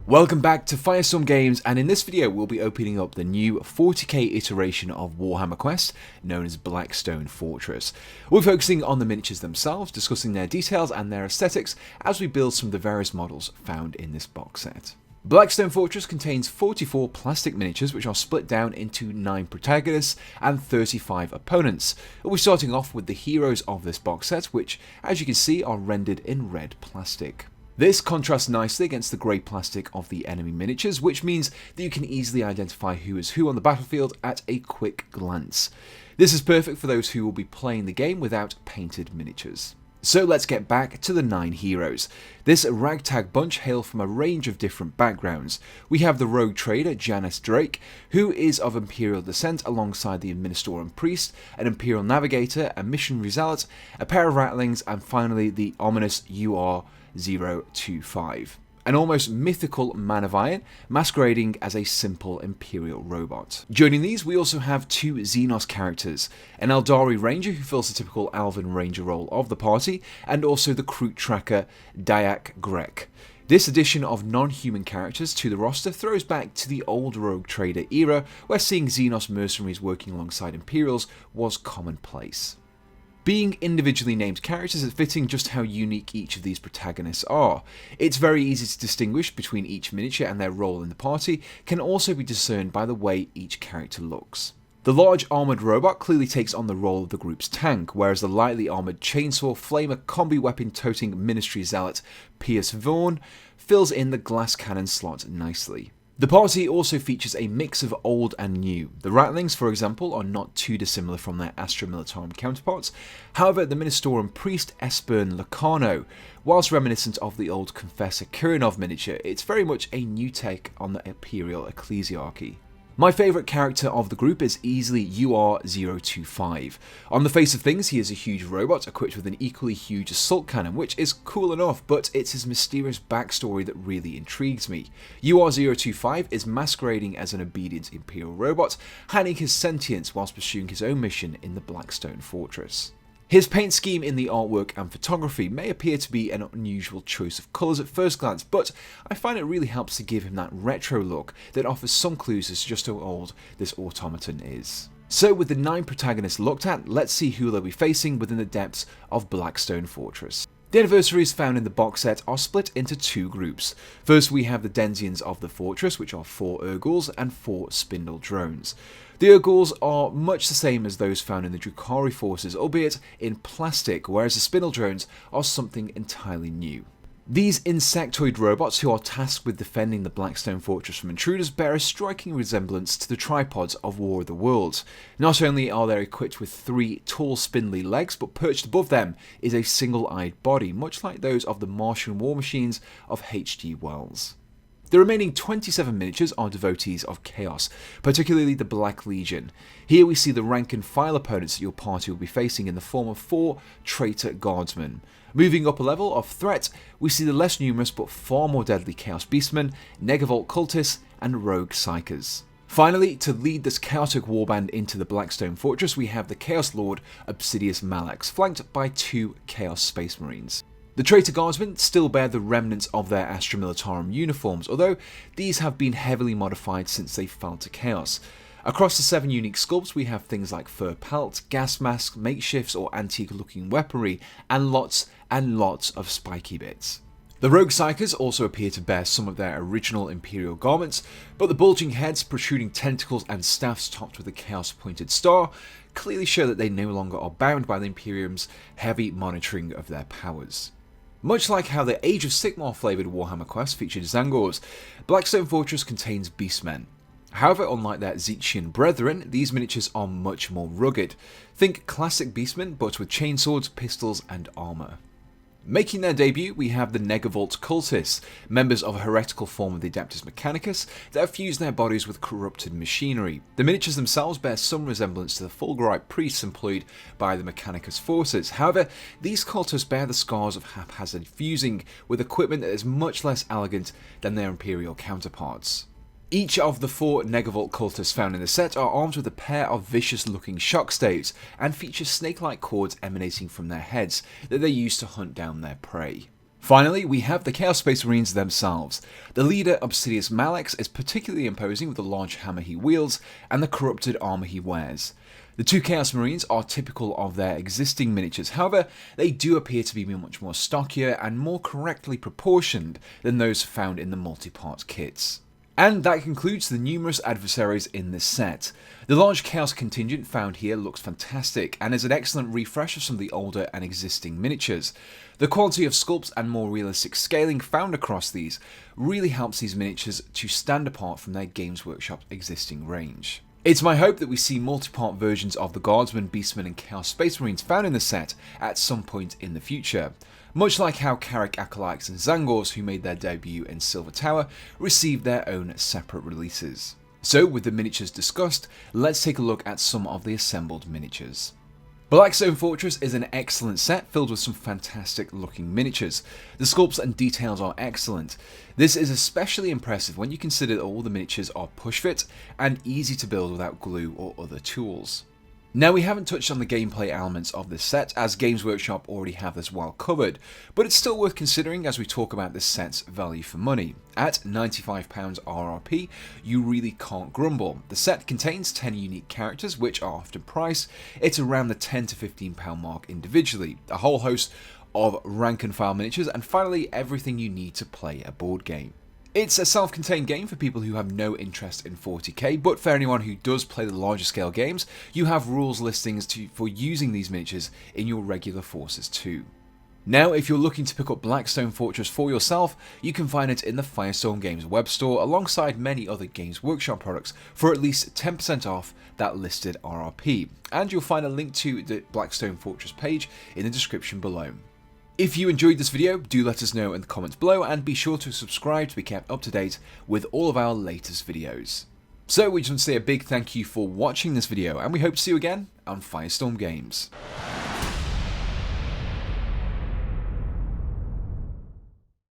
Welcome back to Firestorm Games, and in this video we'll be opening up the new 40k iteration of Warhammer Quest, known as Blackstone Fortress. We're focusing on the miniatures themselves, discussing their details and their aesthetics as we build some of the various models found in this box set. Blackstone Fortress contains 44 plastic miniatures which are split down into 9 protagonists and 35 opponents. We're starting off with the heroes of this box set, which as you can see are rendered in red plastic. This contrasts nicely against the grey plastic of the enemy miniatures, which means that you can easily identify who is who on the battlefield at a quick glance. This is perfect for those who will be playing the game without painted miniatures. So let's get back to the 9 heroes. This ragtag bunch hail from a range of different backgrounds. We have the rogue trader Janice Drake, who is of Imperial descent alongside the Administrator Priest, an Imperial Navigator, a Missionary Zealot, a pair of Ratlings, and finally the ominous UR-025. An almost mythical man of iron, masquerading as a simple Imperial robot. Joining these, we also have 2 Xenos characters, an Eldari Ranger who fills the typical Alvin Ranger role of the party, and also the Kroot Tracker Dayak Grek. This addition of non-human characters to the roster throws back to the old Rogue Trader era, where seeing Xenos mercenaries working alongside Imperials was commonplace. Being individually named characters is fitting just how unique each of these protagonists are. It's very easy to distinguish between each miniature, and their role in the party can also be discerned by the way each character looks. The large armoured robot clearly takes on the role of the group's tank, whereas the lightly armoured chainsaw flamer combi weapon toting Ministry Zealot Pierce Vaughn fills in the glass cannon slot nicely. The party also features a mix of old and new. The Ratlings, for example, are not too dissimilar from their Astra Militarum counterparts. However, the Ministorum Priest Esbern Locarno, whilst reminiscent of the old Confessor Kirinov miniature, it's very much a new take on the Imperial Ecclesiarchy. My favourite character of the group is easily UR-025. On the face of things, he is a huge robot equipped with an equally huge assault cannon, which is cool enough, but it's his mysterious backstory that really intrigues me. UR-025 is masquerading as an obedient Imperial robot, hiding his sentience whilst pursuing his own mission in the Blackstone Fortress. His paint scheme in the artwork and photography may appear to be an unusual choice of colours at first glance, but I find it really helps to give him that retro look that offers some clues as to just how old this automaton is. So with the 9 protagonists looked at, let's see who they'll be facing within the depths of Blackstone Fortress. The adversaries found in the box set are split into 2 groups. First we have the denizens of the fortress, which are 4 Urgals and 4 Spindle drones. The Urgals are much the same as those found in the Drukhari forces, albeit in plastic, whereas the Spindle drones are something entirely new. These insectoid robots, who are tasked with defending the Blackstone Fortress from intruders, bear a striking resemblance to the tripods of War of the Worlds. Not only are they equipped with 3 tall spindly legs, but perched above them is a single-eyed body, much like those of the Martian war machines of H.G. Wells. The remaining 27 miniatures are devotees of chaos, particularly the Black Legion. Here we see the rank and file opponents that your party will be facing in the form of 4 traitor guardsmen. Moving up a level of threat, we see the less numerous but far more deadly Chaos Beastmen, Negavolt cultists, and Rogue Psychers. Finally, to lead this chaotic warband into the Blackstone Fortress, we have the Chaos Lord Obsidious Malax, flanked by 2 Chaos Space Marines. The Traitor Guardsmen still bear the remnants of their Astra Militarum uniforms, although these have been heavily modified since they fell to Chaos. Across the 7 unique sculpts we have things like fur pelt, gas masks, makeshifts or antique looking weaponry, and lots of spiky bits. The Rogue Psychers also appear to bear some of their original Imperial garments, but the bulging heads, protruding tentacles and staffs topped with a Chaos pointed star clearly show that they no longer are bound by the Imperium's heavy monitoring of their powers. Much like how the Age of Sigmar flavoured Warhammer Quest featured Zangors, Blackstone Fortress contains Beastmen. However, unlike their Zechian brethren, these miniatures are much more rugged. Think classic Beastmen, but with chainswords, pistols and armour. Making their debut, we have the Negavolt cultists, members of a heretical form of the Adeptus Mechanicus that have fused their bodies with corrupted machinery. The miniatures themselves bear some resemblance to the Fulgurite priests employed by the Mechanicus forces. However, these cultists bear the scars of haphazard fusing with equipment that is much less elegant than their Imperial counterparts. Each of the 4 Negavolt cultists found in the set are armed with a pair of vicious-looking shock staves and feature snake-like cords emanating from their heads that they use to hunt down their prey. Finally, we have the Chaos Space Marines themselves. The leader, Obsidious Malex, is particularly imposing with the large hammer he wields and the corrupted armor he wears. The two Chaos Marines are typical of their existing miniatures, however, they do appear to be much more stockier and more correctly proportioned than those found in the multi-part kits. And that concludes the numerous adversaries in this set. The large Chaos contingent found here looks fantastic and is an excellent refresh of some of the older and existing miniatures. The quality of sculpts and more realistic scaling found across these really helps these miniatures to stand apart from their Games Workshop existing range. It's my hope that we see multi-part versions of the Guardsmen, Beastmen and Chaos Space Marines found in the set at some point in the future. Much like how Carrick Acolytes and Zangors, who made their debut in Silver Tower, received their own separate releases. So with the miniatures discussed, let's take a look at some of the assembled miniatures. Blackstone Fortress is an excellent set filled with some fantastic looking miniatures. The sculpts and details are excellent. This is especially impressive when you consider that all the miniatures are push fit and easy to build without glue or other tools. Now, we haven't touched on the gameplay elements of this set, as Games Workshop already have this well covered, but it's still worth considering as we talk about this set's value for money. At £95 RRP, you really can't grumble. The set contains 10 unique characters, which are often priced. It's around the £10 to £15 mark individually, a whole host of rank and file miniatures, and finally everything you need to play a board game. It's a self-contained game for people who have no interest in 40k, but for anyone who does play the larger scale games, you have rules listings for using these miniatures in your regular forces too. Now, if you're looking to pick up Blackstone Fortress for yourself, you can find it in the Firestorm Games web store alongside many other Games Workshop products for at least 10% off that listed RRP, and you'll find a link to the Blackstone Fortress page in the description below. If you enjoyed this video, do let us know in the comments below and be sure to subscribe to be kept up to date with all of our latest videos. So we just want to say a big thank you for watching this video and we hope to see you again on Firestorm Games.